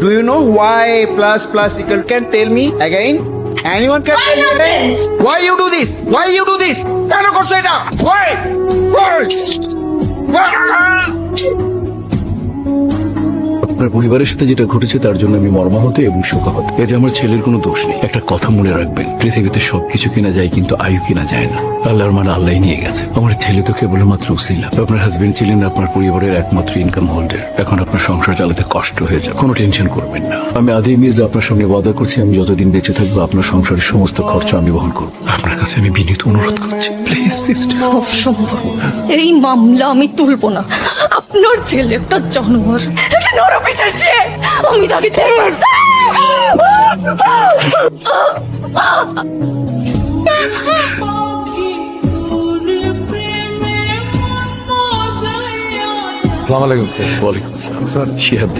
Do you know why plus plus equal? Can tell me again? Anyone can tell me again? Why you do this? Why you do this? কেন করছো এটা? Why? Why? আপনার পরিবারের সাথে যেটা ঘটেছে তার জন্য আমি মর্মাহত এবং শোকাহত। এতে আমার ছেলের কোনো দোষ নেই। একটা কথা মনে রাখবেন, পৃথিবীতে সবকিছু কিনা যায় কিন্তু আয়ু কিনা যায় না। আল্লাহর মানে আল্লাহ নিয়ে গেছে। আমার ছেলে তো কেবলমাত্র উসিলা। আপনার হাজবেন্ড ছিলেন আপনার পরিবারের একমাত্র ইনকাম হোল্ডার। এখন আপনার সংসার চালাতে কষ্ট হয়ে যায়, কোনো টেনশন করবেন না। আমি আদি মির্জা আপনার সামনে ওয়াদা করছি, আমি যতদিন বেঁচে থাকবো আপনার সংসারের সমস্ত খরচ আমি বহন করবো। আপনার কাছে আমি বিনীত অনুরোধ করছি, প্লিজ সিস্টার। অসম্ভব, এই মামলা আমি তুলবো না। আপনার ছেলে একটা জানোয়ার, একটা নরপিশাচে। আমি তাকে ছেড়ে আসসালামু আলাইকুম স্যার। ওয়ালাইকুম আসসালাম স্যার। শিহাব